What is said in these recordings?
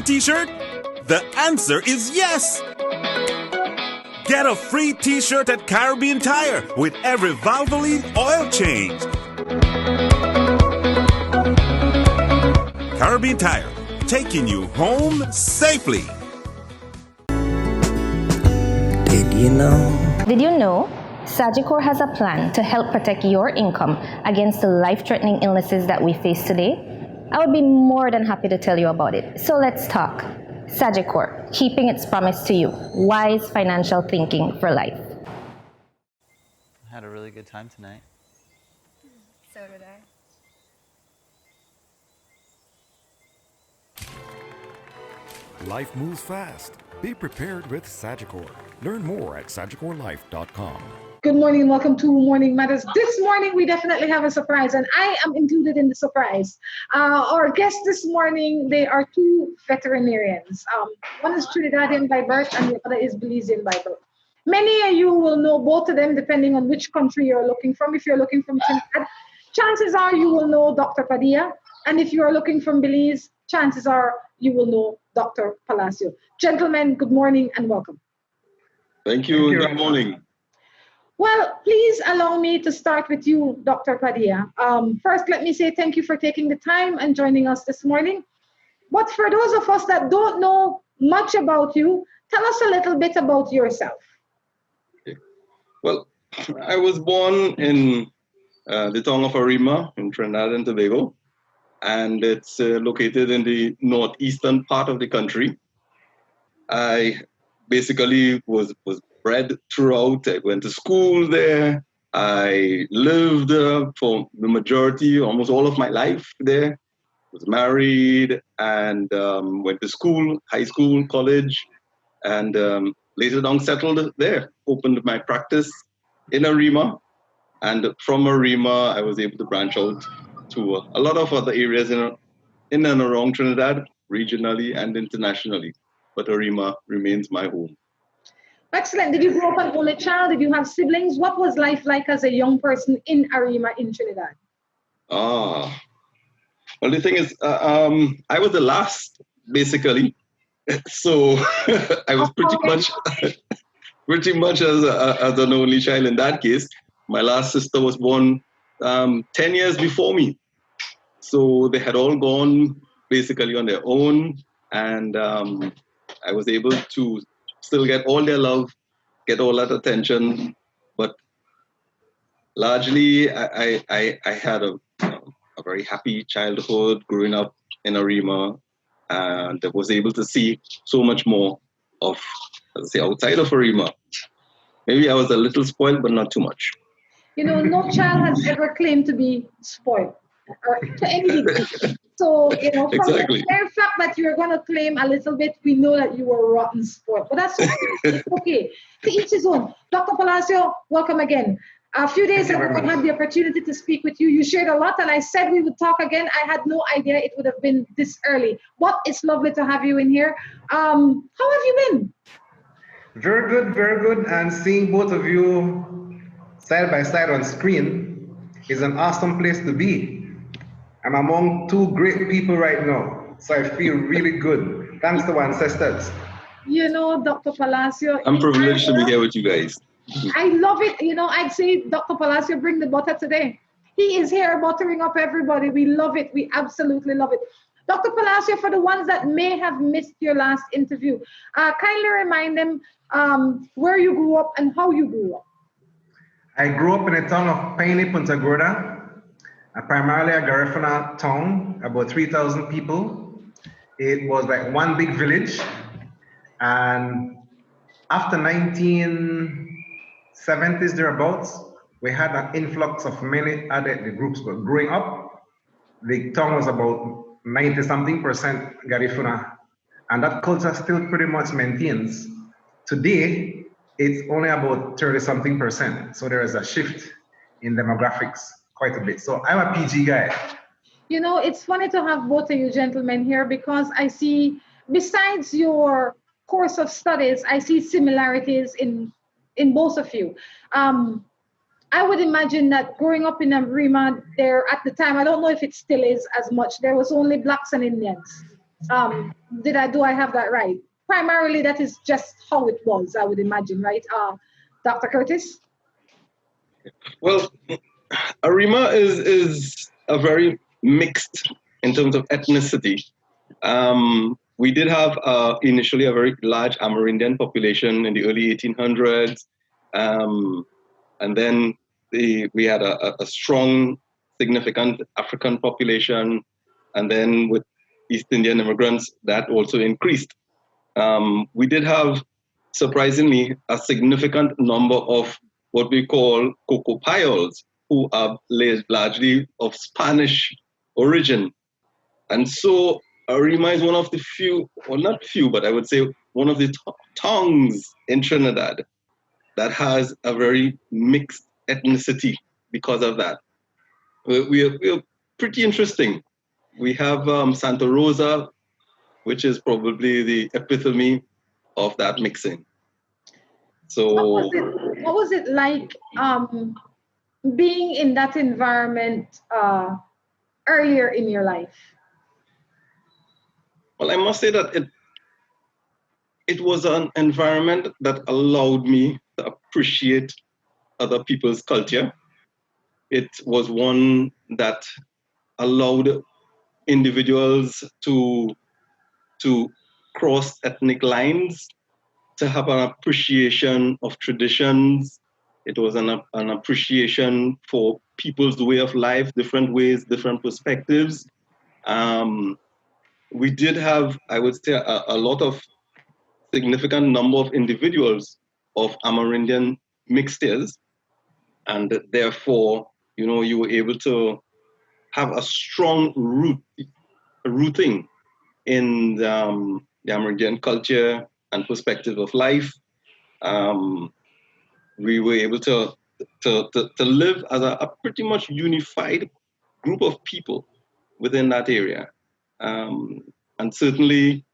t-shirt? The answer is yes! Get a free t-shirt at Caribbean Tire with every Valvoline oil change. Caribbean Tire, taking you home safely. Did you know? Sagicor has a plan to help protect your income against the life-threatening illnesses that we face today. I would be more than happy to tell you about it. So let's talk. Sagicor, keeping its promise to you. Wise financial thinking for life. I had a really good time tonight. So did I. Life moves fast. Be prepared with Sagicor. Learn more at sagicorlife.com. Good morning and welcome to Morning Matters. This morning we definitely have a surprise and I am included in the surprise. Our guests this morning, they are two veterinarians. One is Trinidadian by birth and the other is Belizean by birth. Many of you will know both of them depending on which country you're looking from. If you're looking from Trinidad, chances are you will know Dr. Padilla. And if you are looking from Belize, chances are you will know Dr. Palacio. Gentlemen, good morning and welcome. Thank you. Good morning. Well, please allow me to start with you, Dr. Padilla. First, let me say thank you for taking the time and joining us this morning. But for those of us that don't know much about you, tell us a little bit about yourself. Okay. Well, I was born in the town of Arima in Trinidad and Tobago, and it's located in the northeastern part of the country. I basically was bred throughout. I went to school there. I lived for the majority, almost all of my life there. Was married and went to school, high school, college, and later on settled there. Opened my practice in Arima. And from Arima, I was able to branch out to a lot of other areas in and around Trinidad, regionally and internationally. But Arima remains my home. Excellent. Did you grow up an only child? Did you have siblings? What was life like as a young person in Arima in Trinidad? Well, the thing is, I was the last, basically. So I was pretty much as an only child in that case. My last sister was born 10 years before me. So they had all gone basically on their own. And I was able to still get all their love, get all that attention. But largely, I had a very happy childhood growing up in Arima, and I was able to see so much more of, let's say, outside of Arima. Maybe I was a little spoiled, but not too much. You know, no child has ever claimed to be spoiled or to any degree. So, you know, from Exactly. the very fact that you're going to claim a little bit, we know that you were rotten spoiled. But that's okay. To each his own. Dr. Palacio, welcome again. A few days ago, I had the opportunity to speak with you. You shared a lot, and I said we would talk again. I had no idea it would have been this early. But it's lovely to have you in here. How have you been? Very good, very good. And seeing both of you side by side on screen is an awesome place to be. I'm among two great people right now, so I feel really good. Thanks to our ancestors. You know, Dr. Palacio. I'm privileged to be here with you guys. I love it. You know, I'd say, Dr. Palacio, bring the butter today. He is here buttering up everybody. We love it. We absolutely love it. Dr. Palacio, for the ones that may have missed your last interview, kindly remind them where you grew up and how you grew up. I grew up in the town of Piney, Punta Gorda, primarily a Garifuna town, about 3,000 people. It was like one big village. And after 1970s thereabouts, we had an influx of many other groups. But growing up, the town was about 90-something% Garifuna. And that culture still pretty much maintains. Today, it's only about 30-something%. So there is a shift in demographics quite a bit. So I'm a PG guy. You know, it's funny to have both of you gentlemen here because I see, besides your course of studies, I see similarities in both of you. I would imagine that growing up in Arima, there at the time, I don't know if it still is as much, there was only blacks and Indians. Do I have that right? Primarily, that is just how it was, I would imagine, right? Dr. Curtis? Well, Arima is a very mixed in terms of ethnicity. We did have initially a very large Amerindian population in the early 1800s, and then we had a strong, significant African population, and then with East Indian immigrants, that also increased. We did have, surprisingly, a significant number of what we call cocopayos, who are largely of Spanish origin. And so Arima is one of the few, or not few, but I would say one of the tongues in Trinidad that has a very mixed ethnicity because of that. We're pretty interesting. We have Santa Rosa, which is probably the epitome of that mixing. So what was it like being in that environment earlier in your life? Well, I must say that it was an environment that allowed me to appreciate other people's culture. It was one that allowed individuals to cross ethnic lines, to have an appreciation of traditions. It was an appreciation for people's way of life, different ways, different perspectives. We did have, I would say, a lot of significant number of individuals of Amerindian mixtures, and therefore, you were able to have a strong rooting in the Amerindian culture and perspective of life. We were able to live as a pretty much unified group of people within that area. And certainly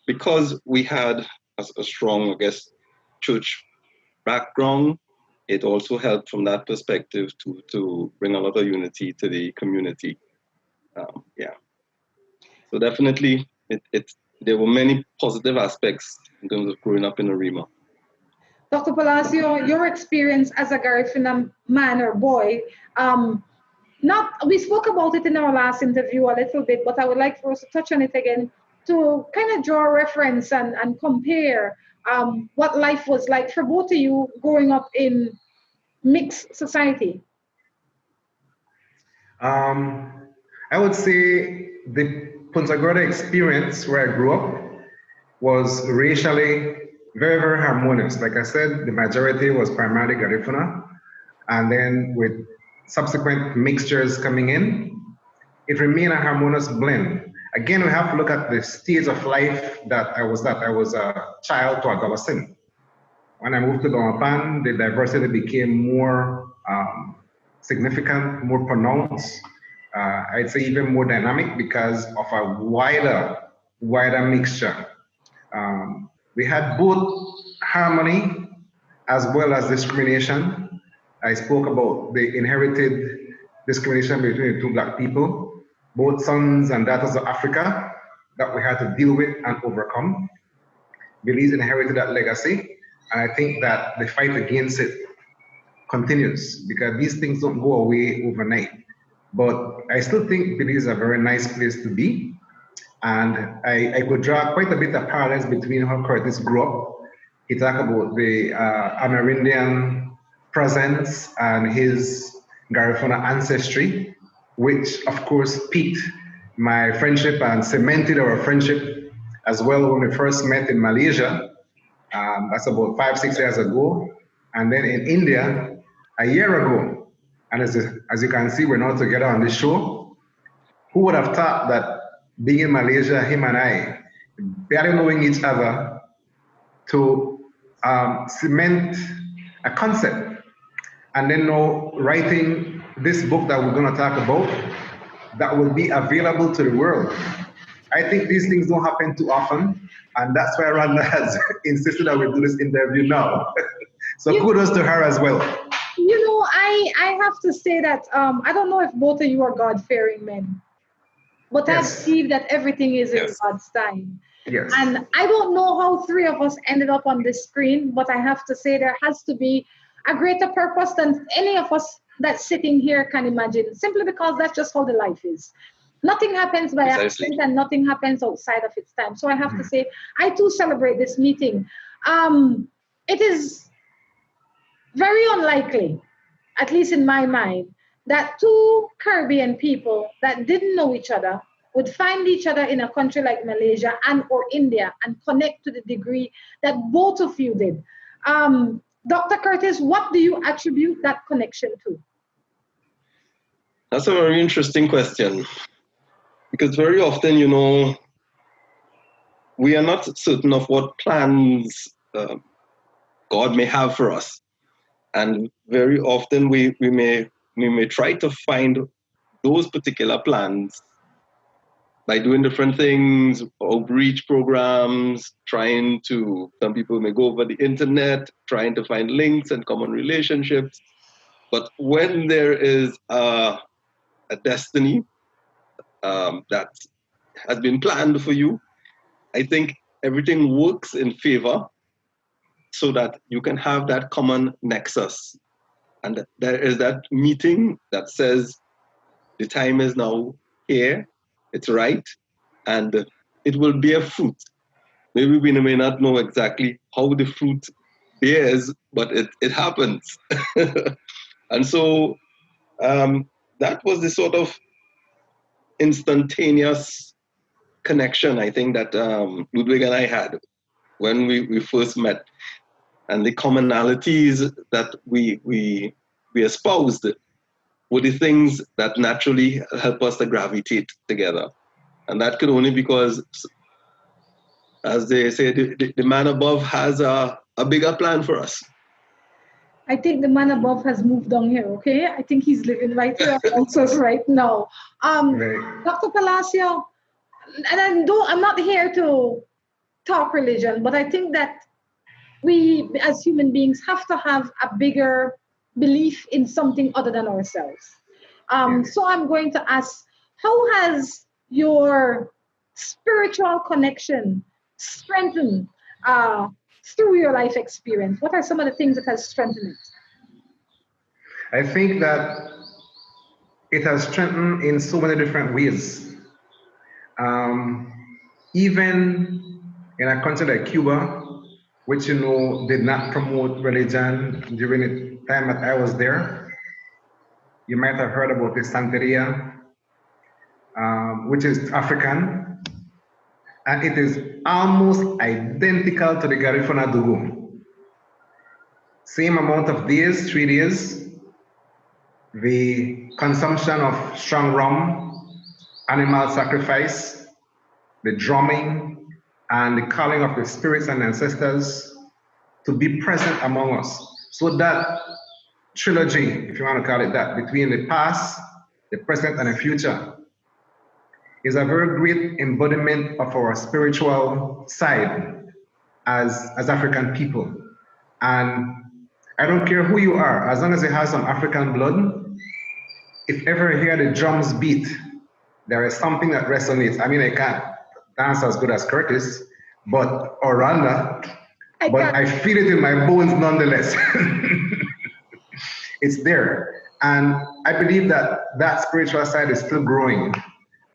because we had a strong, I guess, church background, it also helped from that perspective to bring a lot of unity to the community. So definitely, there were many positive aspects in terms of growing up in Arima. Dr. Palacio, your experience as a Garifuna man or boy, we spoke about it in our last interview a little bit, but I would like for us to touch on it again to kind of draw a reference and compare what life was like for both of you growing up in mixed society. I would say the Punta Gorda experience where I grew up was racially very, very harmonious. Like I said, the majority was primarily Garifuna, and then with subsequent mixtures coming in, it remained a harmonious blend. Again, we have to look at the stage of life that I was a child to adolescent. When I moved to Gomapan, the diversity became more significant, more pronounced. I'd say even more dynamic because of a wider mixture. We had both harmony as well as discrimination. I spoke about the inherited discrimination between the two Black people, both sons and daughters of Africa, that we had to deal with and overcome. Belize inherited that legacy, and I think that the fight against it continues because these things don't go away overnight. But I still think Belize is a very nice place to be. And I could draw quite a bit of parallels between how Curtis grew up. He talked about the Amerindian presence and his Garifuna ancestry, which of course piqued my friendship and cemented our friendship as well when we first met in Malaysia. That's about 5-6 years ago. And then in India, a year ago. And as you can see, we're now together on this show. Who would have thought that being in Malaysia, him and I, barely knowing each other, to cement a concept, and then now writing this book that we're going to talk about that will be available to the world. I think these things don't happen too often, and that's why Rhonda has insisted that we do this interview now. So kudos to her as well. You know, I have to say that I don't know if both of you are God-fearing men. but I Yes. believe that everything is in Yes. God's time. Yes. And I don't know how three of us ended up on this screen, but I have to say there has to be a greater purpose than any of us that's sitting here can imagine, simply because that's just how the life is. Nothing happens by Precisely. accident and nothing happens outside of its time. So I have to say, I too celebrate this meeting. It is very unlikely, at least in my mind, that two Caribbean people that didn't know each other would find each other in a country like Malaysia and or India and connect to the degree that both of you did. Dr. Curtis, what do you attribute that connection to? That's a very interesting question. Because very often, we are not certain of what plans God may have for us. And very often we may try to find those particular plans by doing different things, outreach programs, some people may go over the internet, trying to find links and common relationships. But when there is a destiny that has been planned for you, I think everything works in favor so that you can have that common nexus. And there is that meeting that says the time is now here, it's right, and it will bear fruit. Maybe we may not know exactly how the fruit bears, but it happens. And so that was the sort of instantaneous connection, I think, that Ludwig and I had when we first met. And the commonalities that we espoused were the things that naturally help us to gravitate together. And that could only because, as they say, the man above has a bigger plan for us. I think the man above has moved down here, okay? I think he's living right here amongst us right now. Dr. Palacio, and I'm not here to talk religion, but I think that we as human beings have to have a bigger belief in something other than ourselves. So I'm going to ask, how has your spiritual connection strengthened through your life experience? What are some of the things that has strengthened it? I think that it has strengthened in so many different ways. Even in a country like Cuba, which did not promote religion during the time that I was there. You might have heard about the Santeria, which is African, and it is almost identical to the Garifuna Dugu. Same amount of days, 3 days, the consumption of strong rum, animal sacrifice, the drumming, and the calling of the spirits and ancestors to be present among us. So that trilogy, if you want to call it that, between the past, the present, and the future, is a very great embodiment of our spiritual side as African people. And I don't care who you are, as long as it has some African blood, if ever you hear the drums beat, there is something that resonates. I mean, I can't dance as good as Curtis, or Rhonda, but I feel it in my bones nonetheless. It's there. And I believe that spiritual side is still growing.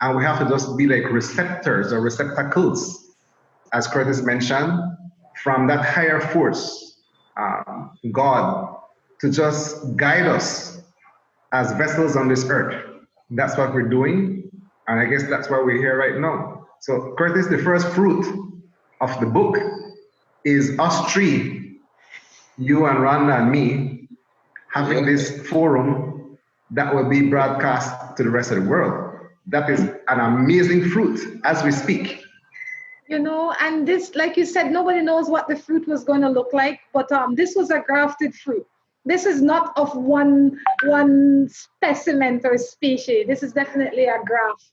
And we have to just be like receptors or receptacles, as Curtis mentioned, from that higher force, God, to just guide us as vessels on this earth. That's what we're doing. And I guess that's why we're here right now. So Curtis, the first fruit of the book is us three, you and Rhonda and me, having this forum that will be broadcast to the rest of the world. That is an amazing fruit as we speak. And this, like you said, nobody knows what the fruit was going to look like, but this was a grafted fruit. This is not of one specimen or species. This is definitely a graft.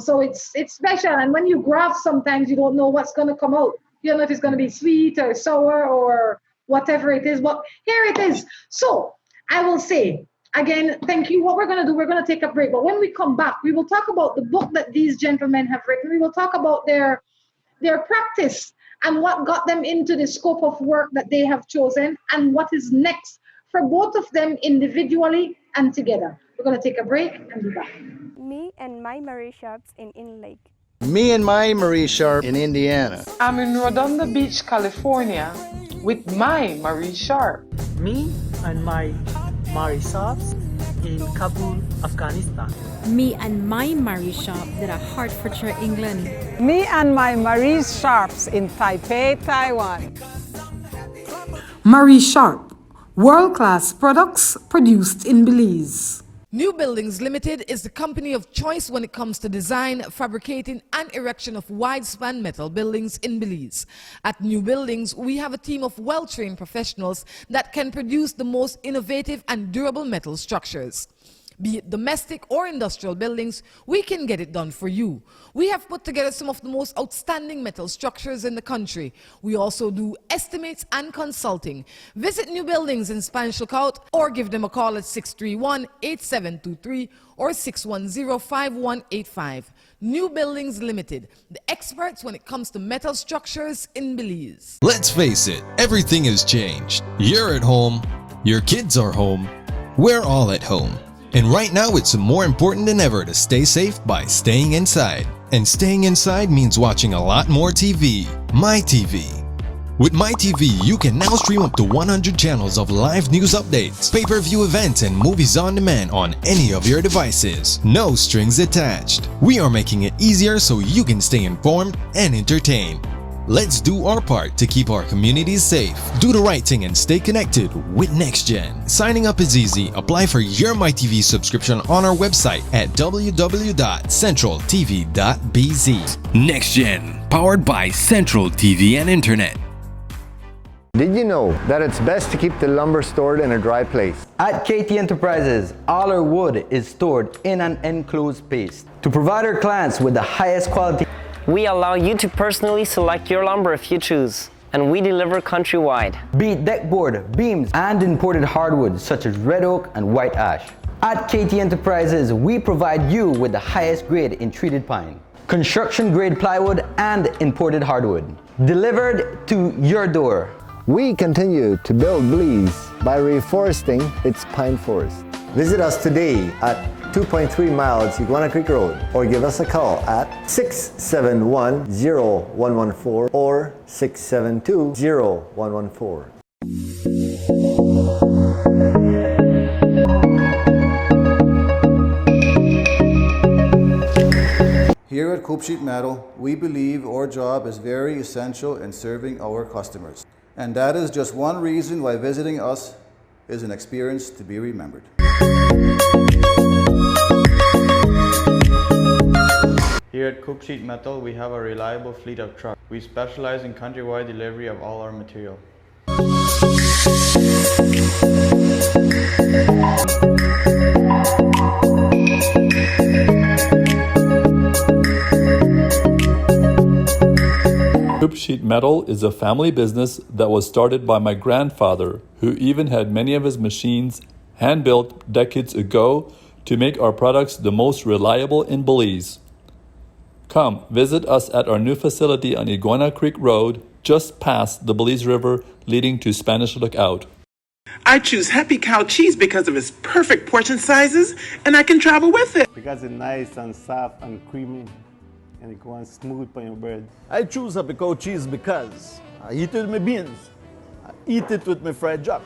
So it's special. And when you graft, sometimes you don't know what's going to come out. You don't know if it's going to be sweet or sour or whatever it is. But here it is. So I will say, Again, thank you. What we're going to do, we're going to take a break. But when we come back, we will talk about the book that these gentlemen have written. We will talk about their practice and what got them into the scope of work that they have chosen and what is next for both of them individually and together. We're going to take a break and be back. Me and my Marie shops in Lake. Me and my Marie Sharp in Indiana. I'm in Rhonda Beach, California with my Marie Sharp. Me and my Marie shops in Kabul, Afghanistan. Me and my Marie shop that are Hertfordshire, England. Me and my Marie Sharps in Taipei, Taiwan. Marie Sharp, world-class products produced in Belize. New Buildings Limited is the company of choice when it comes to design, fabricating and erection of wide-span metal buildings in Belize. At New Buildings, we have a team of well-trained professionals that can produce the most innovative and durable metal structures. Be it domestic or industrial buildings, we can get it done for you. We have put together some of the most outstanding metal structures in the country. We also do estimates and consulting. Visit New Buildings in Spanish Lookout or give them a call at 631-8723 or 610-5185. New Buildings Limited, the experts when it comes to metal structures in Belize. Let's face it, everything has changed. You're at home, your kids are home, we're all at home. And right now it's more important than ever to stay safe by staying inside. And staying inside means watching a lot more TV. MyTV. With MyTV, you can now stream up to 100 channels of live news updates, pay-per-view events, and movies on demand on any of your devices. No strings attached. We are making it easier so you can stay informed and entertained. Let's do our part to keep our communities safe. Do the right thing and stay connected with NextGen. Signing up is easy. Apply for your MyTV subscription on our website at www.centraltv.bz. NextGen, powered by Central TV and Internet. Did you know that it's best to keep the lumber stored in a dry place? At KT Enterprises, all our wood is stored in an enclosed space to provide our clients with the highest quality. We allow you to personally select your lumber if you choose, and we deliver countrywide. Be it deckboard, beams, and imported hardwoods such as red oak and white ash. At KT Enterprises, we provide you with the highest grade in treated pine, construction grade plywood, and imported hardwood, delivered to your door. We continue to build Belize by reforesting its pine forest. Visit us today at 2.3 miles Iguana Creek Road or give us a call at 671-0114 or 672-0114. Here at Coop Sheet Metal, we believe our job is very essential in serving our customers. And that is just one reason why visiting us is an experience to be remembered. Here at Coop Sheet Metal, we have a reliable fleet of trucks. We specialize in countrywide delivery of all our material. Coop Sheet Metal is a family business that was started by my grandfather, who even had many of his machines hand-built decades ago to make our products the most reliable in Belize. Come visit us at our new facility on Iguana Creek Road, just past the Belize River leading to Spanish Lookout. I choose Happy Cow cheese because of its perfect portion sizes, and I can travel with it. Because it's nice and soft and creamy, and it goes smooth on your bread. I choose Happy Cow cheese because I eat it with my beans. I eat it with my fried jack.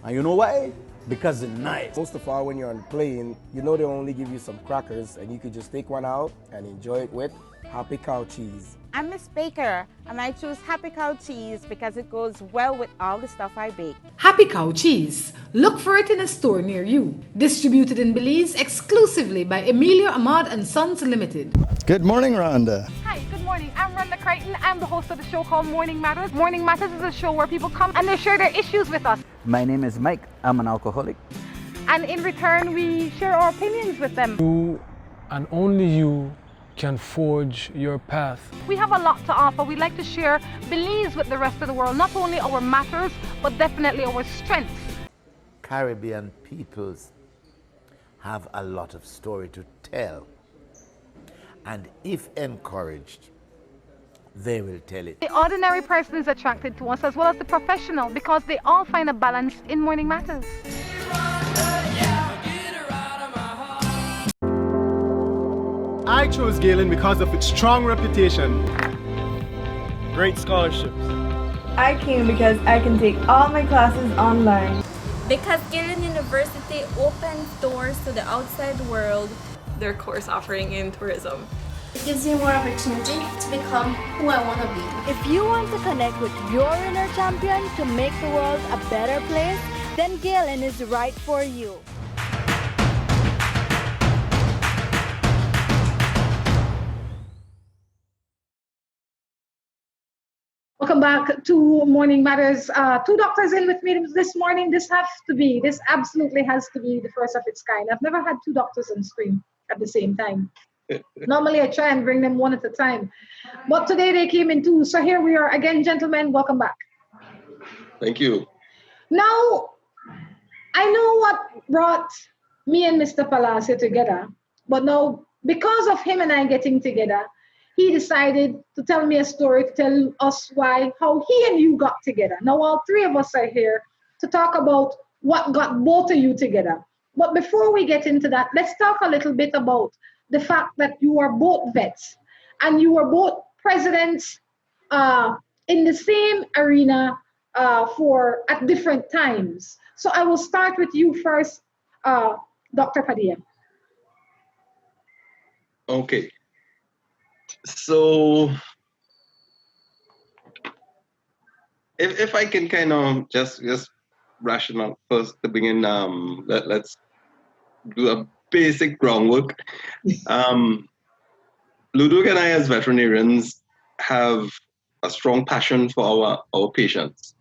And you know why? Because it's nice. Most of all, when you're on the plane, you know they only give you some crackers and you could just take one out and enjoy it with Happy Cow cheese. I'm Miss Baker and I choose Happy Cow cheese because it goes well with all the stuff I bake. Happy Cow cheese. Look for it in a store near you. Distributed in Belize exclusively by Emilio Ahmad and Sons Limited. Good morning, Rhonda. Hi, good morning. I'm Rhonda Crichton. I'm the host of the show called Morning Matters. Morning Matters is a show where people come and they share their issues with us. My name is Mike. I'm an alcoholic. And in return, we share our opinions with them. You and only you can forge your path. We have a lot to offer. We like to share Belize with the rest of the world. Not only our matters, but definitely our strengths. Caribbean peoples have a lot of story to tell. And if encouraged, they will tell it. The ordinary person is attracted to us as well as the professional because they all find a balance in Morning Matters. I chose Galen because of its strong reputation, great scholarships. I came because I can take all my classes online. Because Galen University opens doors to the outside world. Their course offering in tourism. It gives me more opportunity to become who I want to be. If you want to connect with your inner champion to make the world a better place, then Galen is right for you. Welcome back to Morning Matters. Two doctors in with me this morning. This absolutely has to be the first of its kind. I've never had two doctors on screen at the same time. Normally I try and bring them one at a time. But today they came in two. So here we are again, gentlemen. Welcome back. Thank you. Now, I know what brought me and Mr. Palacio together. But now, because of him and I getting together, he decided to tell me a story, to tell us how he and you got together. Now, all three of us are here to talk about what got both of you together. But before we get into that, let's talk a little bit about the fact that you are both vets and you are both presidents in the same arena at different times. So I will start with you first, Dr. Padilla. Okay. So if I can kind of just rational first to begin, let's do a basic groundwork. Ludwig and I as veterinarians have a strong passion for our patients.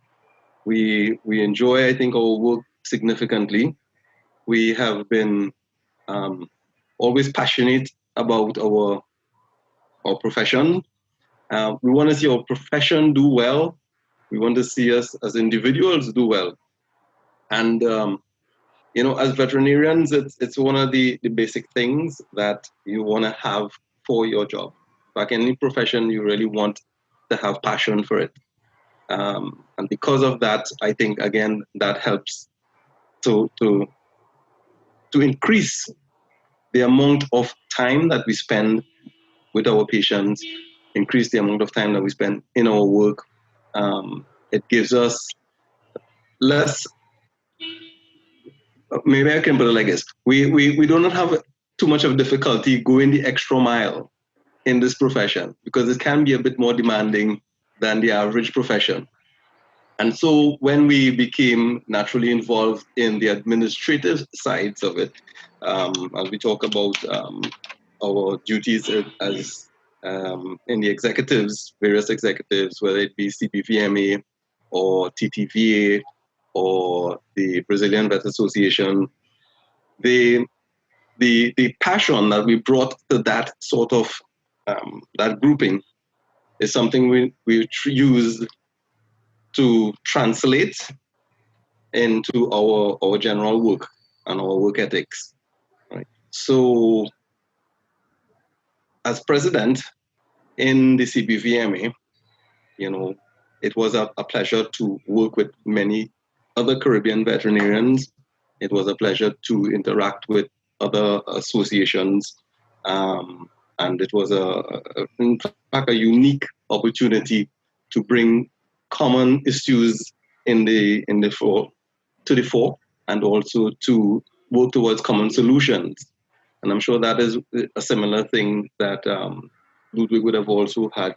We enjoy, I think, our work significantly. We have been always passionate about our profession. We want to see our profession do well. We want to see us as individuals do well. And as veterinarians, it's one of the basic things that you want to have for your job. Like any profession, you really want to have passion for it. And because of that, I think, again, that helps to increase the amount of time that we spend with our patients, increase the amount of time that we spend in our work. It gives us less, maybe I can put it like this. We do not have too much of difficulty going the extra mile in this profession because it can be a bit more demanding than the average profession. And so when we became naturally involved in the administrative sides of it, as we talk about our duties as in the executives, various executives, whether it be CBVMA or TTVA or the Brazilian Vet Association, the passion that we brought to that sort of that grouping is something we use to translate into our general work and our work ethics. Right? So, as president in the CBVMA, it was a pleasure to work with many other Caribbean veterinarians. It was a pleasure to interact with other associations, and it was in fact a unique opportunity to bring common issues to the fore, and also to work towards common solutions. And I'm sure that is a similar thing that Ludwig would have also had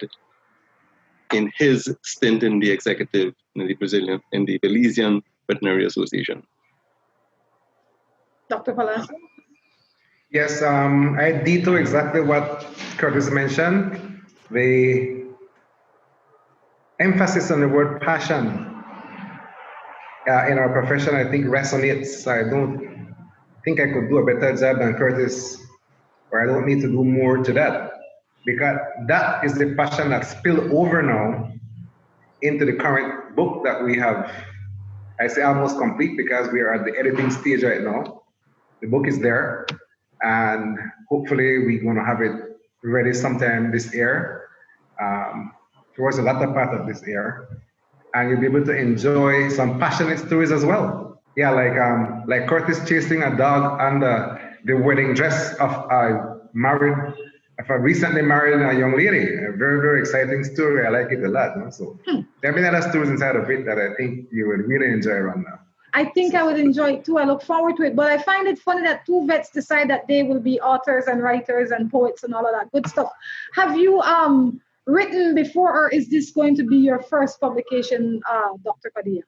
in his stint in the executive in the Belizean Veterinary Association. Dr. Palacio? Yes, I ditto exactly what Curtis mentioned. The emphasis on the word passion in our profession, I think, resonates. I don't think I could do a better job than Curtis, or I don't need to do more to that, because that is the passion that spilled over now into the current book that we have. I say almost complete because we are at the editing stage right now. The book is there, and hopefully we're going to have it ready sometime this year, towards the latter part of this year, and you'll be able to enjoy some passionate stories as well. Yeah, like Curtis chasing a dog under the wedding dress of a recently married young lady. A very, very exciting story. I like it a lot. No? So there have been other stories inside of it that I think you would really enjoy, Rhonda. I think I would enjoy it too. I look forward to it. But I find it funny that two vets decide that they will be authors and writers and poets and all of that good stuff. Have you written before, or is this going to be your first publication, Dr. Padilla?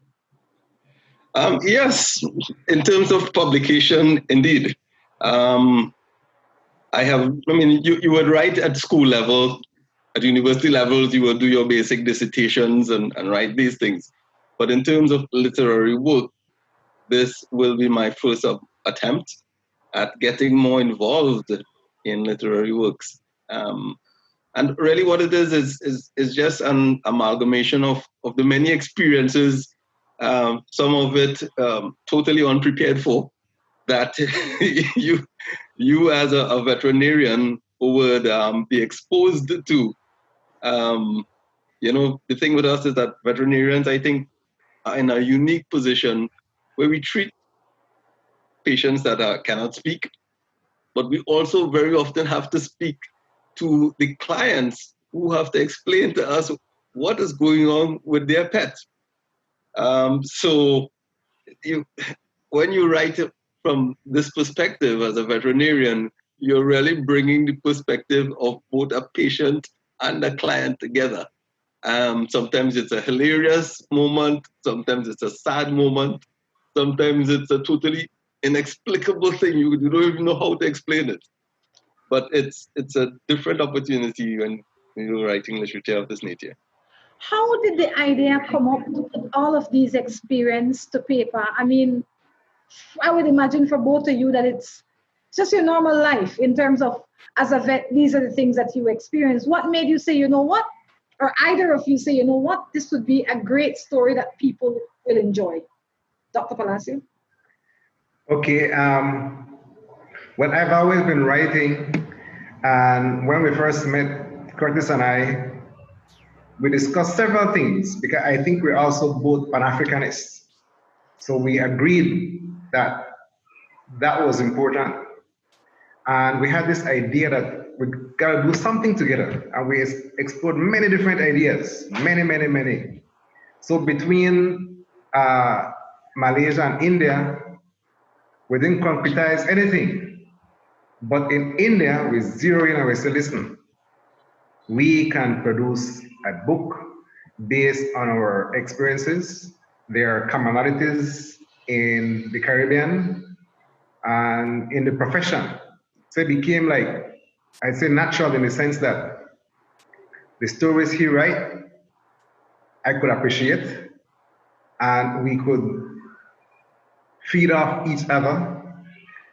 Yes, in terms of publication, indeed. You would write at school level, at university levels, you would do your basic dissertations and write these things. But in terms of literary work, this will be my first attempt at getting more involved in literary works. And really what it is just an amalgamation of the many experiences, some of it totally unprepared for, that you as a veterinarian would be exposed to. The thing with us is that veterinarians, I think, are in a unique position where we treat patients that cannot speak, but we also very often have to speak to the clients who have to explain to us what is going on with their pet. So when you write from this perspective as a veterinarian, you're really bringing the perspective of both a patient and a client together. Sometimes it's a hilarious moment, sometimes it's a sad moment, sometimes it's a totally inexplicable thing. You don't even know how to explain it. But it's a different opportunity when you're writing literature of this nature. How did the idea come up to put all of these experience to paper? I mean, I would imagine for both of you that it's just your normal life in terms of, as a vet, these are the things that you experience. What made you say, you know what? Or either of you say, you know what? This would be a great story that people will enjoy. Dr. Palacio? Okay. Well, I've always been writing, and when we first met, Curtis and I, we discussed several things because I think we're also both Pan-Africanists. So we agreed that that was important. And we had this idea that we gotta do something together. And we explored many different ideas, many. So between Malaysia and India, we didn't concretize anything. But in India, we zero in and we say, listen, we can produce a book based on our experiences. There are commonalities in the Caribbean and in the profession. So it became like, I'd say natural in the sense that the stories he write, I could appreciate, and we could feed off each other.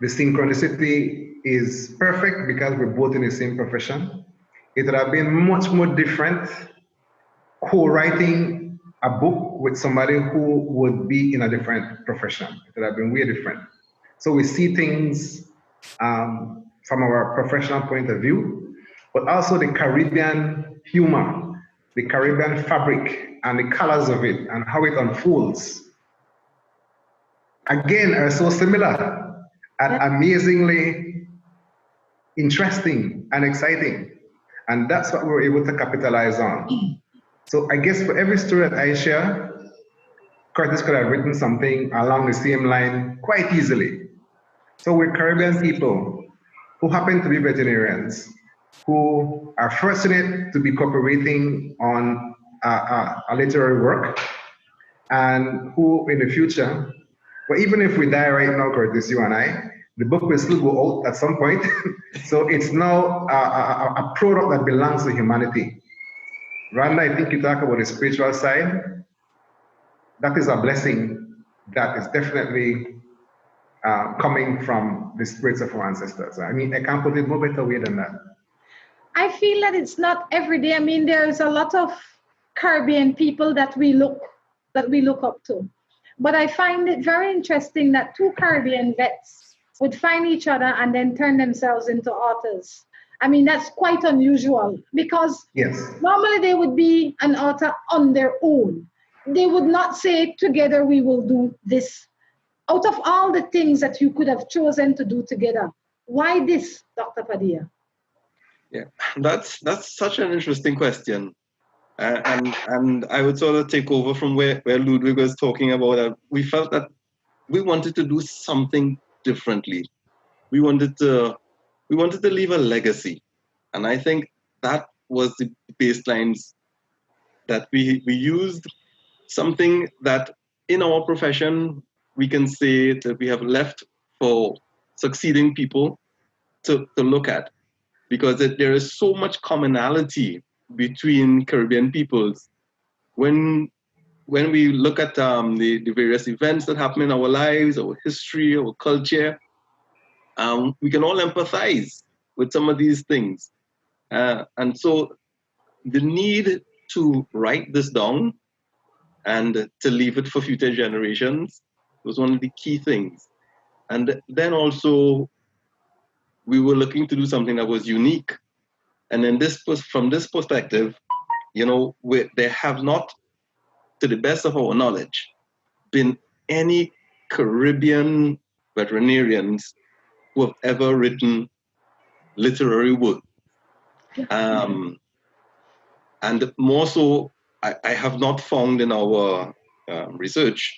The synchronicity is perfect because we're both in the same profession. It would have been much more different co-writing a book with somebody who would be in a different profession. It would have been way different. So we see things from our professional point of view, but also the Caribbean humor, the Caribbean fabric, and the colors of it, and how it unfolds, again, are so similar and amazingly interesting and exciting. And that's what we were able to capitalize on. So I guess for every story that I share, Curtis could have written something along the same line quite easily. So we're Caribbean people who happen to be veterinarians, who are fortunate to be cooperating on a literary work, and who in the future, but even if we die right now, Curtis, you and I, the book will still go out at some point. So it's now a product that belongs to humanity. Rhonda, I think you talk about the spiritual side. That is a blessing that is definitely coming from the spirits of our ancestors. I mean, I can't put it no better way than that. I feel that it's not every day. I mean, there's a lot of Caribbean people that we look up to. But I find it very interesting that two Caribbean vets would find each other and then turn themselves into authors. I mean, that's quite unusual because normally they would be an author on their own. They would not say, together we will do this. Out of all the things that you could have chosen to do together, why this, Dr. Padilla? Yeah, that's such an interesting question. And I would sort of take over from where Ludwig was talking about that. We felt that we wanted to do something differently. We wanted to leave a legacy. And I think that was the baselines that we used, something that in our profession, we can say that we have left for succeeding people to look at, because there is so much commonality between Caribbean peoples. When we look at the various events that happen in our lives, our history, our culture, we can all empathize with some of these things. And so the need to write this down and to leave it for future generations was one of the key things. And then also, we were looking to do something that was unique. And then from this perspective, there have not, to the best of our knowledge, been any Caribbean veterinarians who have ever written literary work. And more so, I have not found in our research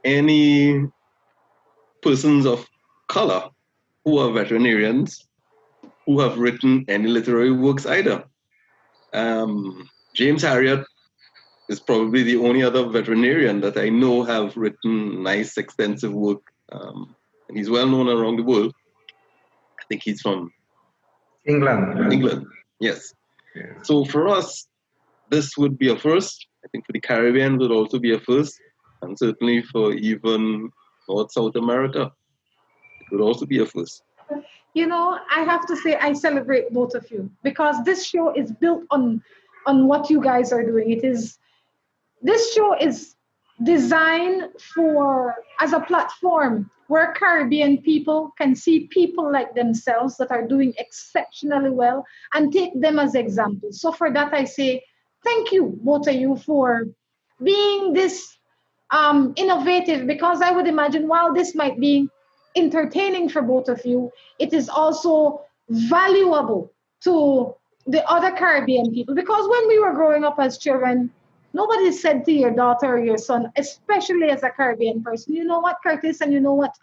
any persons of color who are veterinarians who have written any literary works either. James Harriet is probably the only other veterinarian that I know have written nice, extensive work. And he's well known around the world. I think he's from England, yes. So for us, this would be a first. I think for the Caribbean, it would also be a first. And certainly for even North South America, it would also be a first. I have to say I celebrate both of you, because this show is built on what you guys are doing. This show is designed as a platform where Caribbean people can see people like themselves that are doing exceptionally well and take them as examples. So for that, I say thank you, both of you, for being this innovative, because I would imagine while this might be entertaining for both of you, it is also valuable to the other Caribbean people. Because when we were growing up as children, nobody said to your daughter or your son, especially as a Caribbean person, you know what, Curtis, and you know what,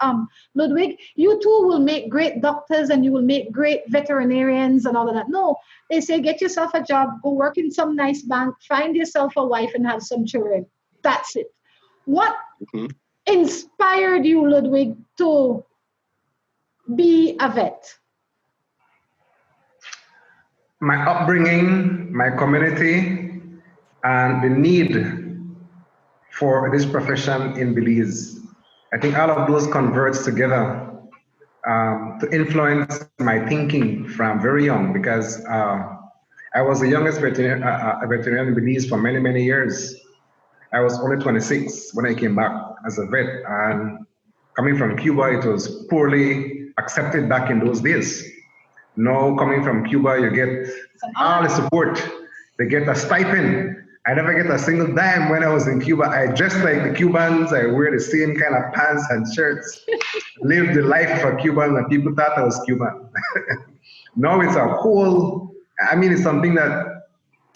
Ludwig, you two will make great doctors and you will make great veterinarians and all of that. No, they say, get yourself a job, go work in some nice bank, find yourself a wife and have some children. That's it. What inspired you, Ludwig, to be a vet? My upbringing, my community, and the need for this profession in Belize. I think all of those converge together to influence my thinking from very young, because I was the youngest veterinarian in Belize for many, many years. I was only 26 when I came back as a vet, and coming from Cuba, it was poorly accepted back in those days. Now, coming from Cuba, you get all the support. They get a stipend. I never get a single dime when I was in Cuba. I dressed like the Cubans. I wear the same kind of pants and shirts. Lived the life of a Cuban, and people thought I was Cuban. Now it's it's something that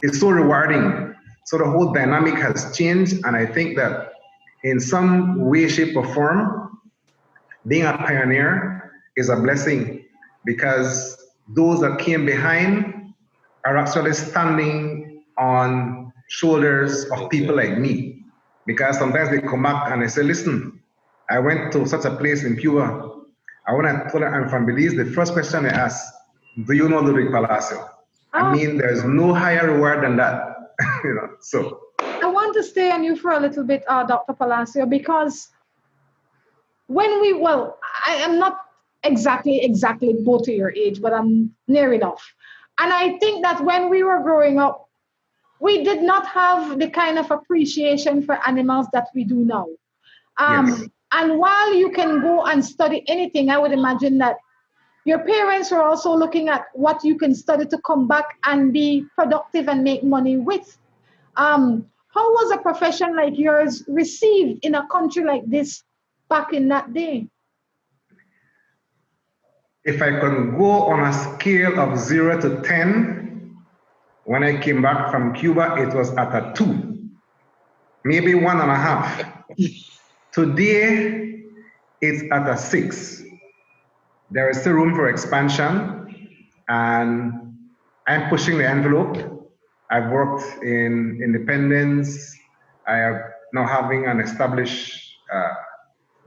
is so rewarding. So the whole dynamic has changed, and I think that in some way, shape, or form, being a pioneer is a blessing, because those that came behind are actually standing on shoulders of people like me. Because sometimes they come back and they say, listen, I went to such a place in Cuba. When I told them I'm from Belize, the first question they ask, do you know Ludwig Palacio? I mean, there's no higher reward than that. So I want to stay on you for a little bit, Dr. Palacio, because I am not exactly both of your age, but I'm near enough. And I think that when we were growing up, we did not have the kind of appreciation for animals that we do now. And while you can go and study anything, I would imagine that your parents are also looking at what you can study to come back and be productive and make money with. How was a profession like yours received in a country like this back in that day? If I could go on a scale of 0 to 10, when I came back from Cuba, it was at a 2, maybe 1.5. Today, it's at a 6. There is still room for expansion, and I'm pushing the envelope. I've worked in independence. I am now having an established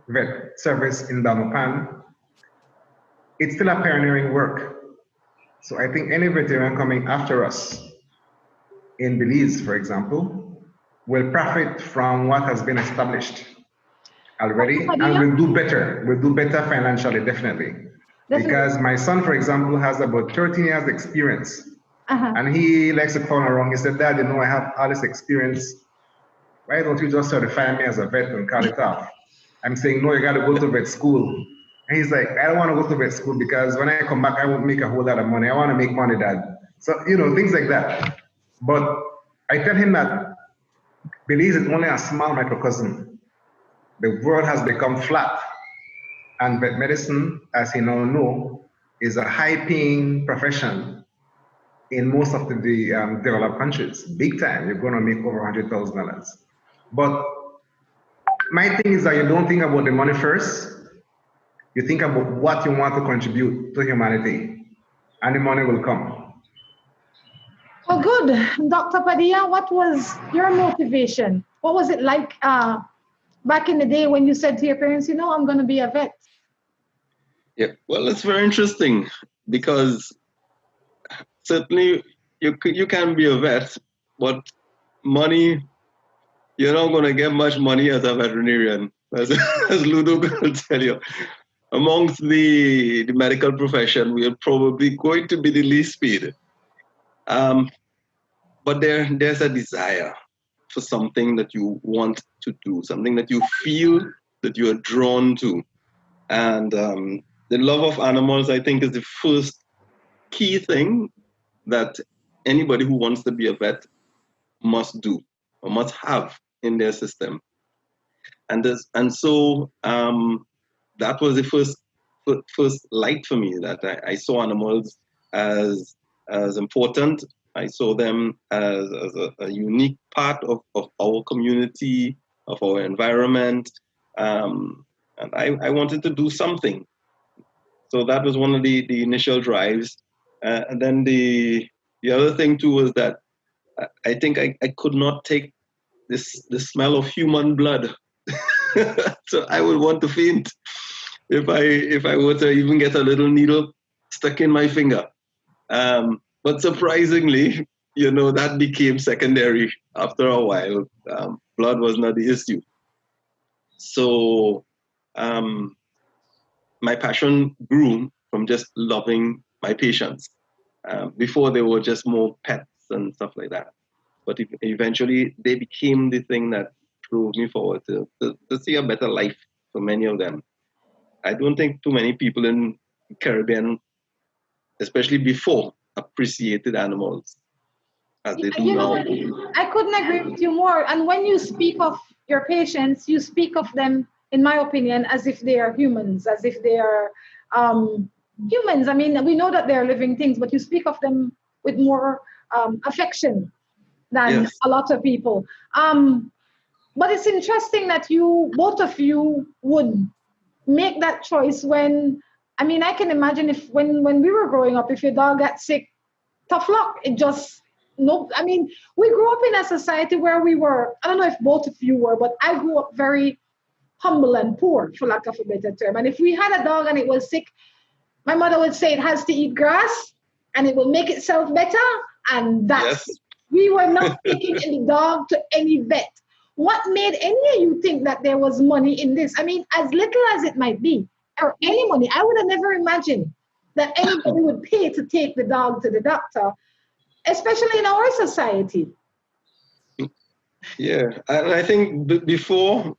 vet service in Damopan. It's still a pioneering work. So I think any veteran coming after us in Belize, for example, will profit from what has been established already, and will do better. Will do better financially, definitely. Because my son, for example, has about 13 years experience. And he likes to call around. He said, Dad, you know, I have all this experience. Why don't you just certify me as a vet and call it off? I'm saying, no, you got to go to vet school. And he's like, I don't want to go to vet school because when I come back, I won't make a whole lot of money. I want to make money, Dad. So, you know, things like that. But I tell him that Belize is only a small microcosm. The world has become flat. And vet medicine, as he now knows, is a high-paying profession in most of the developed countries. Big time, you're going to make over $100,000. But my thing is that you don't think about the money first. You think about what you want to contribute to humanity, and the money will come. Oh, good. Dr. Padilla, what was your motivation? What was it like back in the day when you said to your parents, you know, I'm going to be a vet? Yeah, well, it's very interesting because certainly you can be a vet, but money, you're not going to get much money as a veterinarian, as Ludo will tell you. Amongst the medical profession, we are probably going to be the least paid. But there's a desire for something that you want to do, something that you feel that you are drawn to. And the love of animals, I think, is the first key thing that anybody who wants to be a vet must do or must have in their system. And so that was the first light for me, that I saw animals as important. I saw them as a unique part of our community, of our environment, and I wanted to do something. So that was one of the initial drives. And then the other thing too was that I think I could not take the smell of human blood. So I would want to faint if I were to even get a little needle stuck in my finger. But surprisingly, you know, that became secondary after a while. Blood was not the issue. So my passion grew from just loving my patients. Before they were just more pets and stuff like that. But eventually they became the thing that drove me forward to see a better life for many of them. I don't think too many people in the Caribbean, especially before, appreciated animals as they do now. I couldn't agree with you more. And when you speak of your patients, you speak of them, in my opinion, as if they are humans, as if they are humans. I mean, we know that they're living things, but you speak of them with more affection than a lot of people. But it's interesting that both of you would make that choice when, I mean, I can imagine when we were growing up, if your dog got sick, tough luck. It just, no, I mean, we grew up in a society where we were, I don't know if both of you were, but I grew up very humble and poor, for lack of a better term. And if we had a dog and it was sick, my mother would say it has to eat grass and it will make itself better. And that's, we were not taking any dog to any vet. What made any of you think that there was money in this? I mean, as little as it might be, or any money, I would have never imagined that anybody would pay to take the dog to the doctor, especially in our society. Yeah, and I think before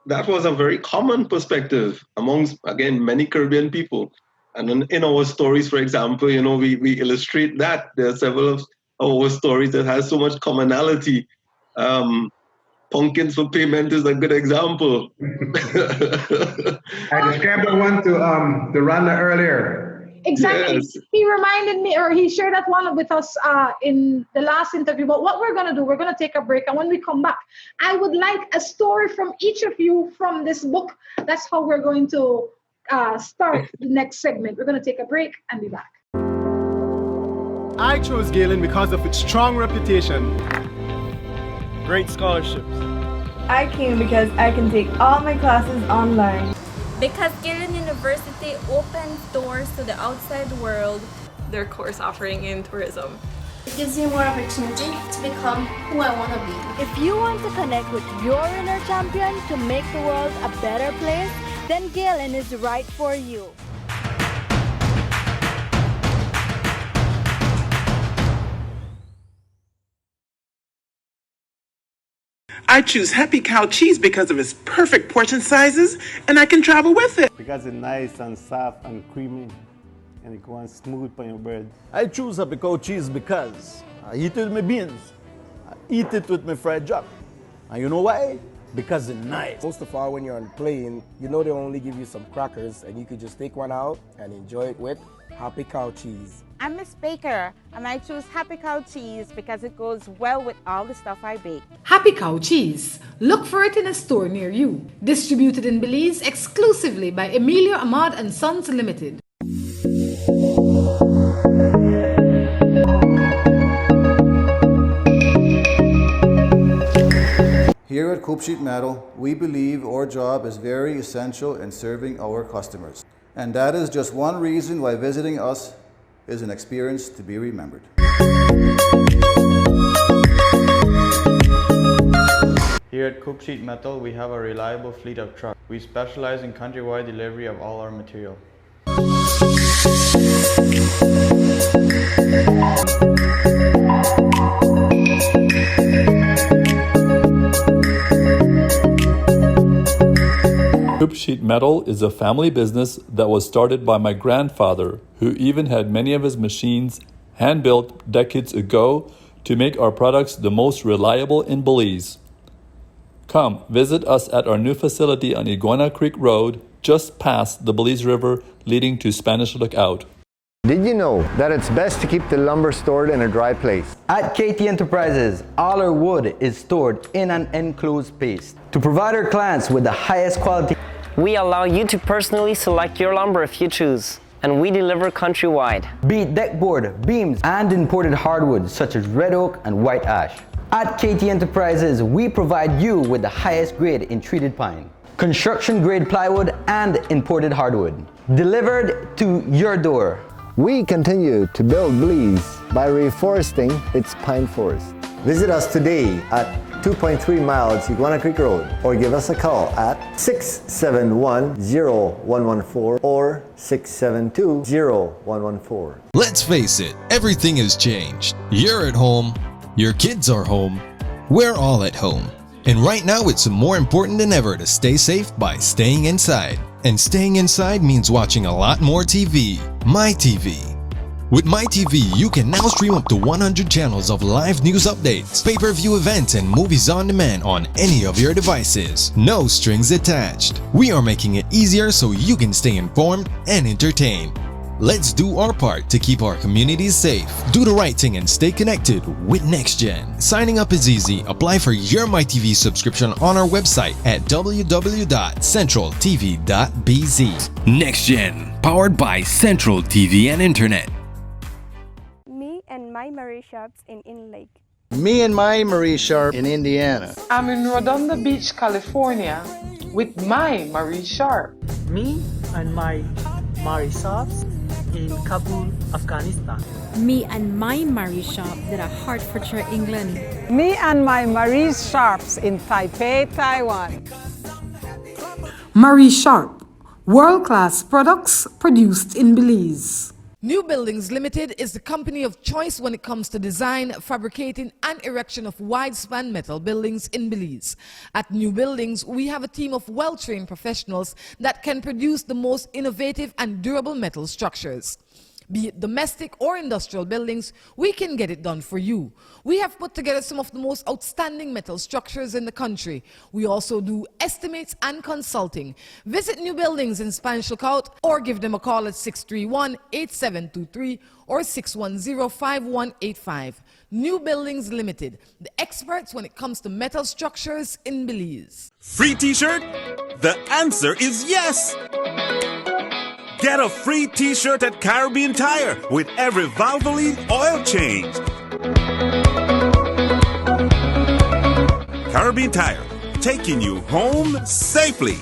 that was a very common perspective amongst, again, many Caribbean people. And in our stories, for example, we illustrate that. There are several of our stories that has so much commonality. Pumpkins for Payment is a good example. I described the one to Rhonda earlier. Exactly. Yes. He reminded me, or he shared that one with us in the last interview. But what we're going to do, we're going to take a break. And when we come back, I would like a story from each of you from this book. That's how we're going to start the next segment. We're going to take a break and be back. I chose Galen because of its strong reputation, great scholarships. I came because I can take all my classes online. Because Galen University opens doors to the outside world. Their course offering in tourism. It gives you more opportunity to become who I want to be. If you want to connect with your inner champion to make the world a better place, then Galen is right for you. I choose Happy Cow cheese because of its perfect portion sizes, and I can travel with it. Because it's nice and soft and creamy, and it goes smooth on your bread. I choose Happy Cow cheese because I eat it with my beans. I eat it with my fried jack. And you know why? Because it's nice. Most of all, when you're on plane, they only give you some crackers, and you could just take one out and enjoy it with Happy Cow cheese. I'm Miss Baker, and I choose Happy Cow cheese because it goes well with all the stuff I bake. Happy Cow cheese. Look for it in a store near you. Distributed in Belize exclusively by Emilio Ahmad and Sons Limited. Here at Coop Sheet Metal, we believe our job is very essential in serving our customers. And that is just one reason why visiting us is an experience to be remembered. Here at Coop Sheet Metal, we have a reliable fleet of trucks. We specialize in countrywide delivery of all our material. Coop Sheet Metal is a family business that was started by my grandfather, who even had many of his machines hand-built decades ago to make our products the most reliable in Belize. Come visit us at our new facility on Iguana Creek Road, just past the Belize River leading to Spanish Lookout. Did you know that it's best to keep the lumber stored in a dry place? At KT Enterprises, all our wood is stored in an enclosed space. To provide our clients with the highest quality, we allow you to personally select your lumber if you choose, and we deliver countrywide. Be it deck board, beams, and imported hardwoods such as red oak and white ash. At KT Enterprises, we provide you with the highest grade in treated pine, construction grade plywood, and imported hardwood, delivered to your door. We continue to build Belize by reforesting its pine forest. Visit us today at 2.3 miles Iguana Creek Road, or give us a call at 671-0114 or 672-0114. Let's face it, everything has changed. You're at home, your kids are home, we're all at home. And right now it's more important than ever to stay safe by staying inside. And staying inside means watching a lot more TV. MyTV. With MyTV, you can now stream up to 100 channels of live news updates, pay-per-view events, and movies on demand on any of your devices. No strings attached. We are making it easier so you can stay informed and entertained. Let's do our part to keep our communities safe. Do the right thing and stay connected with NextGen. Signing up is easy. Apply for your MyTV subscription on our website at www.centraltv.bz. NextGen, powered by Central TV and Internet. Me and my Marie shops in Lake. Me and my Marie Sharp in Indiana. I'm in Rhonda Beach, California with my Marie Sharp. Me and my Marie shops in Kabul, Afghanistan. Me and my Marie shop that are Hertfordshire, England. Me and my Marie shops in Taipei, Taiwan. Marie Sharp, world-class products produced in Belize. New Buildings Limited is the company of choice when it comes to design, fabricating and erection of wide-span metal buildings in Belize. At New Buildings, we have a team of well-trained professionals that can produce the most innovative and durable metal structures. Be it domestic or industrial buildings, we can get it done for you. We have put together some of the most outstanding metal structures in the country. We also do estimates and consulting. Visit New Buildings in Spanish Lookout or give them a call at 631-8723 or 610-5185. New Buildings Limited, the experts when it comes to metal structures in Belize. Free t-shirt? The answer is yes! Get a free t-shirt at Caribbean Tire with every Valvoline oil change. Caribbean Tire, taking you home safely.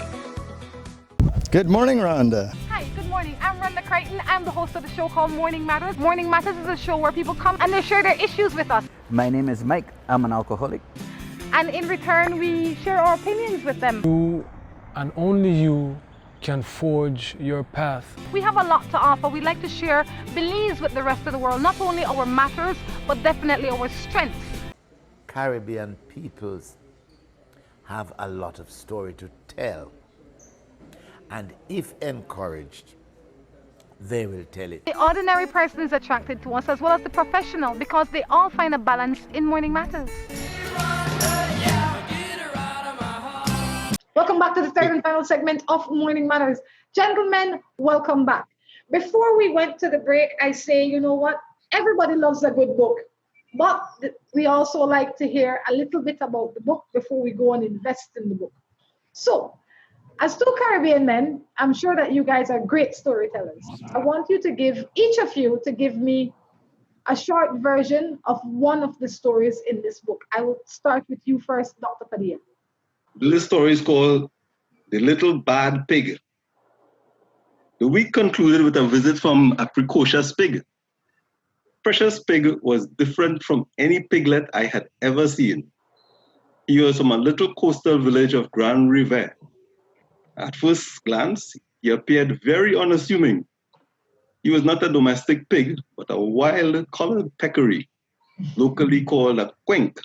Good morning, Rhonda. Hi, good morning. I'm Rhonda Crichton. I'm the host of the show called Morning Matters. Morning Matters is a show where people come and they share their issues with us. My name is Mike. I'm an alcoholic. And in return, we share our opinions with them. You and only you can forge your path. We have a lot to offer. We like to share Belize with the rest of the world, not only our matters, but definitely our strengths. Caribbean peoples have a lot of story to tell. And if encouraged, they will tell it. The ordinary person is attracted to us as well as the professional because they all find a balance in Morning Matters. Welcome back to the third and final segment of Morning Matters. Gentlemen, welcome back. Before we went to the break, I say, you know what? Everybody loves a good book, but we also like to hear a little bit about the book before we go and invest in the book. So, as two Caribbean men, I'm sure that you guys are great storytellers. I want you to give, each of you, to give me a short version of one of the stories in this book. I will start with you first, Dr. Padilla. This story is called The Little Bad Pig. The week concluded with a visit from a precocious pig. Precious Pig was different from any piglet I had ever seen. He was from a little coastal village of Grand River. At first glance, he appeared very unassuming. He was not a domestic pig, but a wild colored peccary, locally called a quink.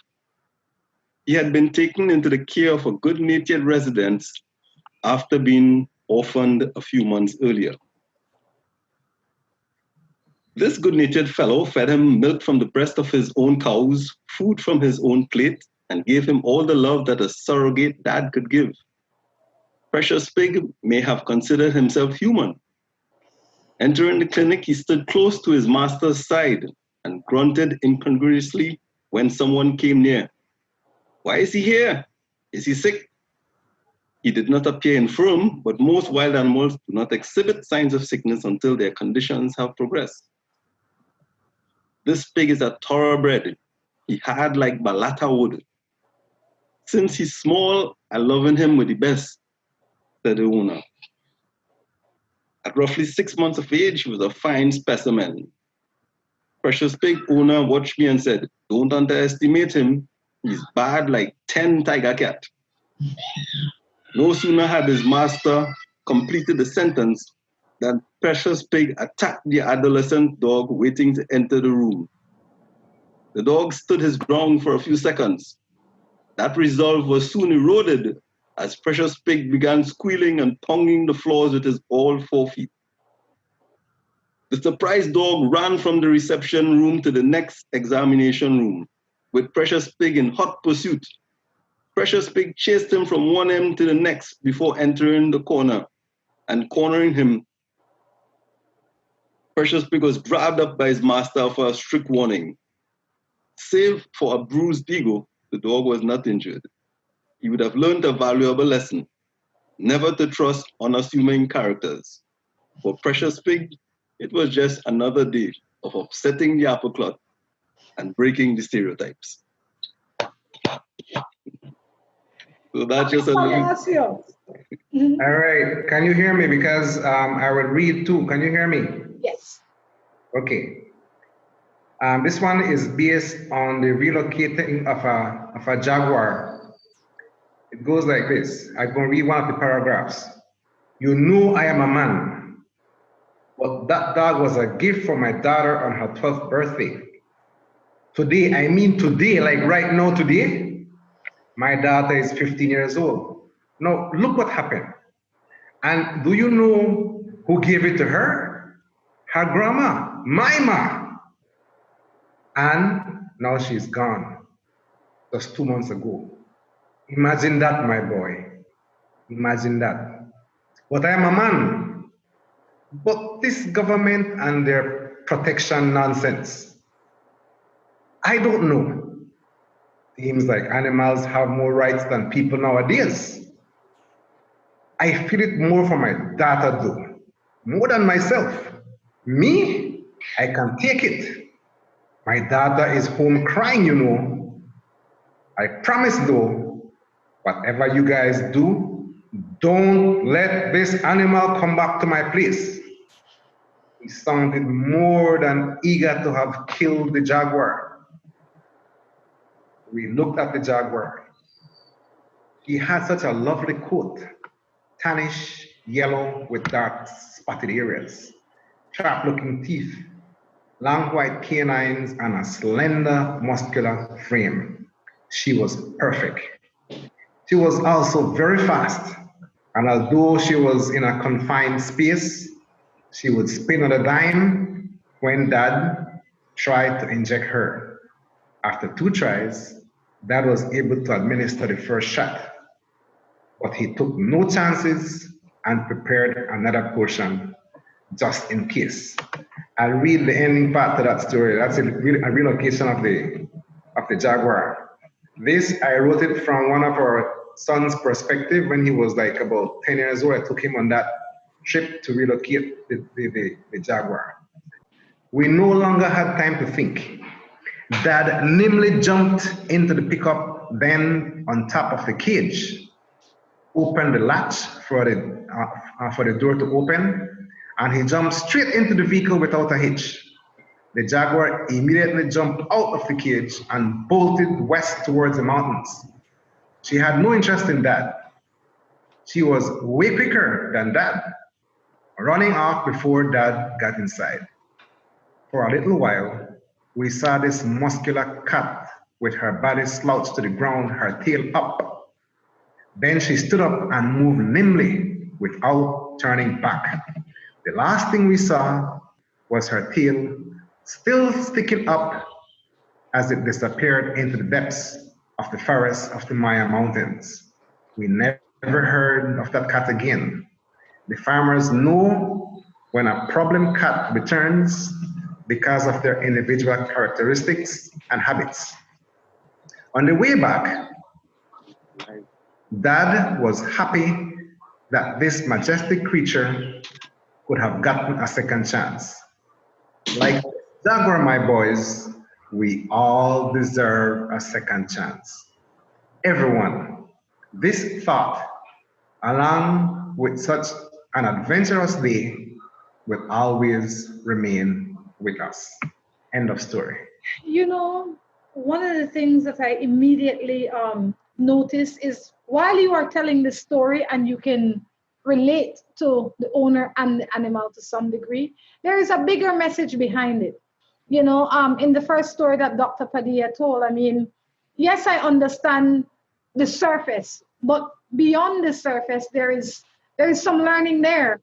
He had been taken into the care of a good-natured resident after being orphaned a few months earlier. This good-natured fellow fed him milk from the breast of his own cows, food from his own plate, and gave him all the love that a surrogate dad could give. Precious Pig may have considered himself human. Entering the clinic, he stood close to his master's side and grunted incongruously when someone came near. Why is he here? Is he sick? He did not appear infirm, but most wild animals do not exhibit signs of sickness until their conditions have progressed. This pig is a thoroughbred. He hard like balata wood. Since he's small, I love him with the best, said the owner. At roughly 6 months of age, he was a fine specimen. Precious Pig owner watched me and said, "Don't underestimate him. He's bad like 10 tiger cat." No sooner had his master completed the sentence than Precious Pig attacked the adolescent dog waiting to enter the room. The dog stood his ground for a few seconds. That resolve was soon eroded as Precious Pig began squealing and pounding the floors with his all 4 feet. The surprised dog ran from the reception room to the next examination room, with Precious Pig in hot pursuit. Precious Pig chased him from one end to the next before entering the corner and cornering him. Precious Pig was grabbed up by his master for a strict warning. Save for a bruised ego, the dog was not injured. He would have learned a valuable lesson, never to trust unassuming characters. For Precious Pig, it was just another day of upsetting the apple cart and breaking the stereotypes. So that's just a little... All right, can you hear me? Because I will read too. Can you hear me? Yes. Okay. This one is based on the relocating of a jaguar. It goes like this. I'm going to read one of the paragraphs. You know I am a man. But that dog was a gift for my daughter on her 12th birthday. Today, I mean today, like right now today, my daughter is 15 years old. Now, look what happened. And do you know who gave it to her? Her grandma, my mom. And now she's gone. Just 2 months ago. Imagine that, my boy. Imagine that. But I am a man. But this government and their protection nonsense, I don't know. Seems like animals have more rights than people nowadays. I feel it more for my daughter though, more than myself. Me, I can take it. My daughter is home crying, you know. I promise though, whatever you guys do, don't let this animal come back to my place. He sounded more than eager to have killed the jaguar. We looked at the jaguar. He had such a lovely coat, tannish yellow with dark spotted areas, sharp-looking teeth, long white canines, and a slender, muscular frame. She was perfect. She was also very fast, and although she was in a confined space, she would spin on a dime when Dad tried to inject her. After 2 tries, Dad was able to administer the first shot, but he took no chances and prepared another portion just in case. I'll read the ending part to that story. That's a relocation of the jaguar. This, I wrote it from one of our son's perspective when he was like about 10 years old. I took him on that trip to relocate the jaguar. We no longer had time to think. Dad nimbly jumped into the pickup, then on top of the cage, opened the latch for the door to open, and he jumped straight into the vehicle without a hitch. The jaguar immediately jumped out of the cage and bolted west towards the mountains. She had no interest in Dad. She was way quicker than Dad, running off before Dad got inside. For a little while, we saw this muscular cat with her body slouched to the ground, her tail up. Then she stood up and moved nimbly without turning back. The last thing we saw was her tail still sticking up as it disappeared into the depths of the forest of the Maya Mountains. We never heard of that cat again. The farmers know when a problem cat returns because of their individual characteristics and habits. On the way back, Dad was happy that this majestic creature could have gotten a second chance. Like jaguar, my boys, we all deserve a second chance. Everyone. This thought, along with such an adventurous day, will always remain with us. End of story. You know, one of the things that I immediately noticed is while you are telling the story and you can relate to the owner and the animal to some degree, there is a bigger message behind it. You know, in the first story that Dr. Padilla told, I mean, yes, I understand the surface, but beyond the surface, there is some learning there.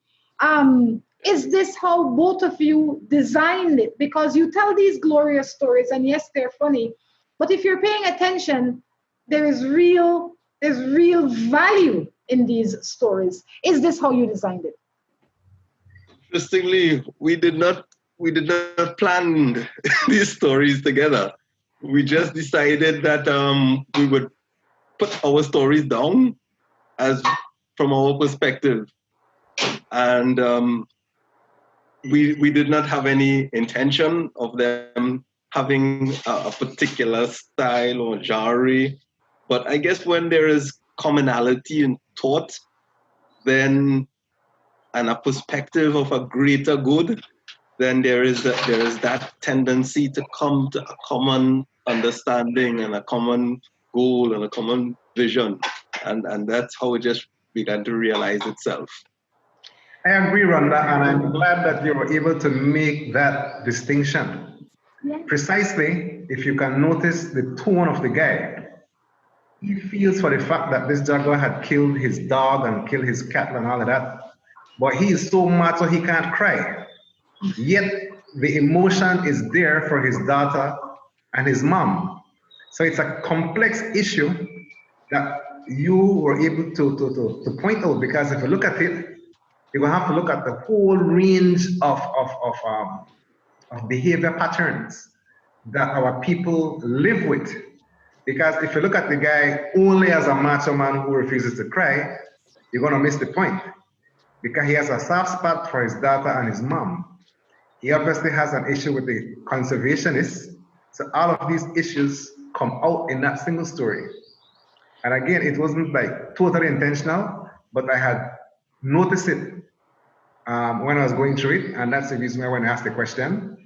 Is this how both of you designed it? Because you tell these glorious stories, and yes, they're funny, but if you're paying attention, there's real value in these stories. Is this how you designed it? Interestingly, we did not plan these stories together. We just decided that we would put our stories down as from our perspective, and we did not have any intention of them having a particular style or genre. But I guess when there is commonality in thought, then and a perspective of a greater good, then there is that tendency to come to a common understanding and a common goal and a common vision, and that's how it just began to realize itself. I agree, Rhonda, and I'm glad that you were able to make that distinction. Yeah. Precisely, if you can notice the tone of the guy, he feels for the fact that this jaguar had killed his dog and killed his cat and all of that, but he is so mad so he can't cry. Yet the emotion is there for his daughter and his mom. So it's a complex issue that you were able to point out, because if you look at it, you're going to have to look at the whole range of behavior patterns that our people live with. Because if you look at the guy only as a macho man who refuses to cry, you're going to miss the point. Because he has a soft spot for his daughter and his mom. He obviously has an issue with the conservationists. So all of these issues come out in that single story. And again, it wasn't like totally intentional, but I had noticed it when I was going through it. And that's the reason why when I asked the question,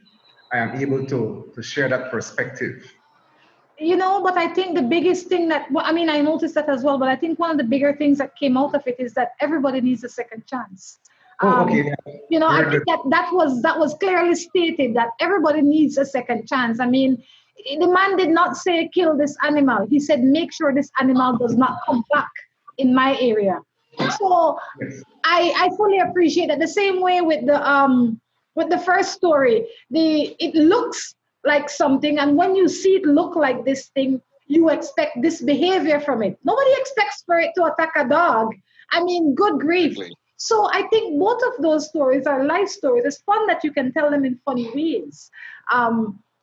I am able to share that perspective. You know, but I think the biggest thing that, well, I mean, I noticed that as well, but I think one of the bigger things that came out of it is that everybody needs a second chance. Okay. You know, Very I think that was clearly stated, that everybody needs a second chance. I mean, the man did not say kill this animal. He said make sure this animal does not come back in my area. So I fully appreciate that. The same way with the first story, it looks like something, and when you see it look like this thing, you expect this behavior from it. Nobody expects for it to attack a dog. I mean, good grief. Exactly. So I think both of those stories are life stories. It's fun that you can tell them in funny ways.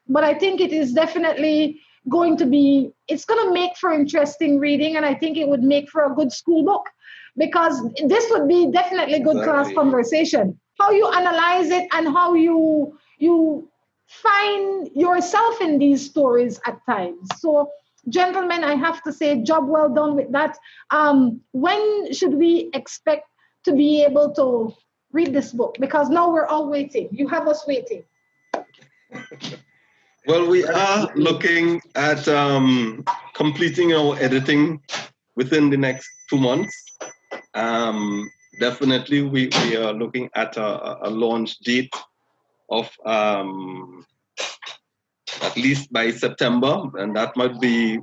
But I think it is definitely going to be, it's going to make for interesting reading, and I think it would make for a good school book, because this would be definitely good class conversation. How you analyze it and how you find yourself in these stories at times. So, gentlemen, I have to say, job well done with that. When should we expect to be able to read this book? Because now we're all waiting. You have us waiting. Well, we are looking at completing our editing within the next 2 months. Definitely, we are looking at a launch date of at least by September, and that might be,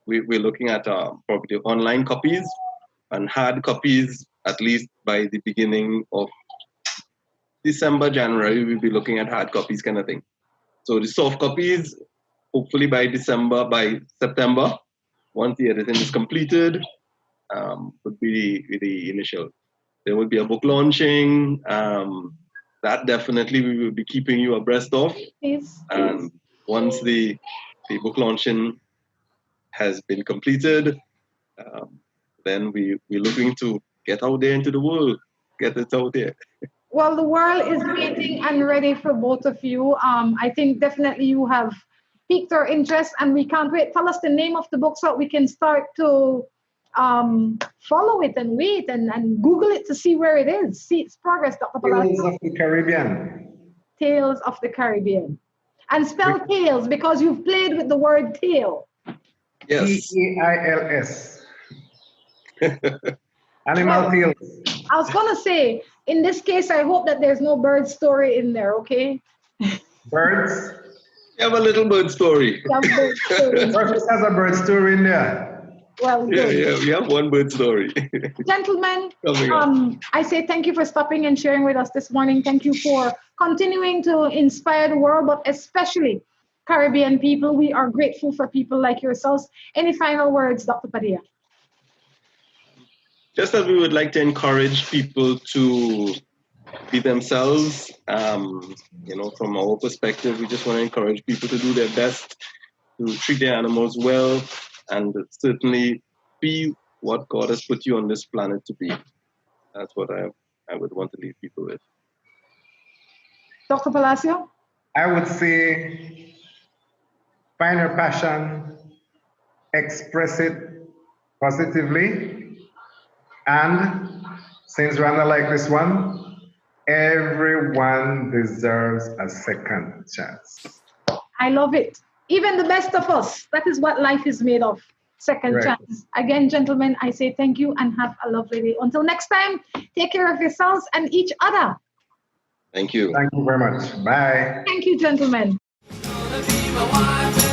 we're looking at probably online copies and hard copies at least by the beginning of December, January. We'll be looking at hard copies kind of thing. So the soft copies, hopefully by September, once the editing is completed, would be the initial. There will be a book launching. That definitely we will be keeping you abreast of. And once the book launching has been completed, then we're looking to get out there into the world, get it out there. Well, the world is waiting and ready for both of you. I think definitely you have piqued our interest, and we can't wait. Tell us the name of the book so we can start to follow it and wait and Google it to see where it is. See its progress, Dr. Palacio. Tales of the Caribbean. Tales of the Caribbean. And spell tales, because you've played with the word tail. Yes. T-A-I-L-S. Animal tales. I was going to say, in this case, I hope that there's no bird story in there, okay? Birds? You have a little bird story. Purpose has a bird story in there. Well, yeah, we have one bird story. Gentlemen, I say thank you for stopping and sharing with us this morning. Thank you for continuing to inspire the world, but especially Caribbean people. We are grateful for people like yourselves. Any final words, Dr. Padilla? Just that we would like to encourage people to be themselves. From our perspective, we just want to encourage people to do their best, to treat their animals well, and certainly be what God has put you on this planet to be. That's what I would want to leave people with. Dr. Palacio? I would say find your passion, express it positively, and since Rhonda like this one, everyone deserves a second chance. I love it. Even the best of us. That is what life is made of. second Right. chance. Again, gentlemen, I say thank you and have a lovely day. Until next time, take care of yourselves and each other. Thank you. Thank you very much. Bye. Thank you, gentlemen. Be my wife.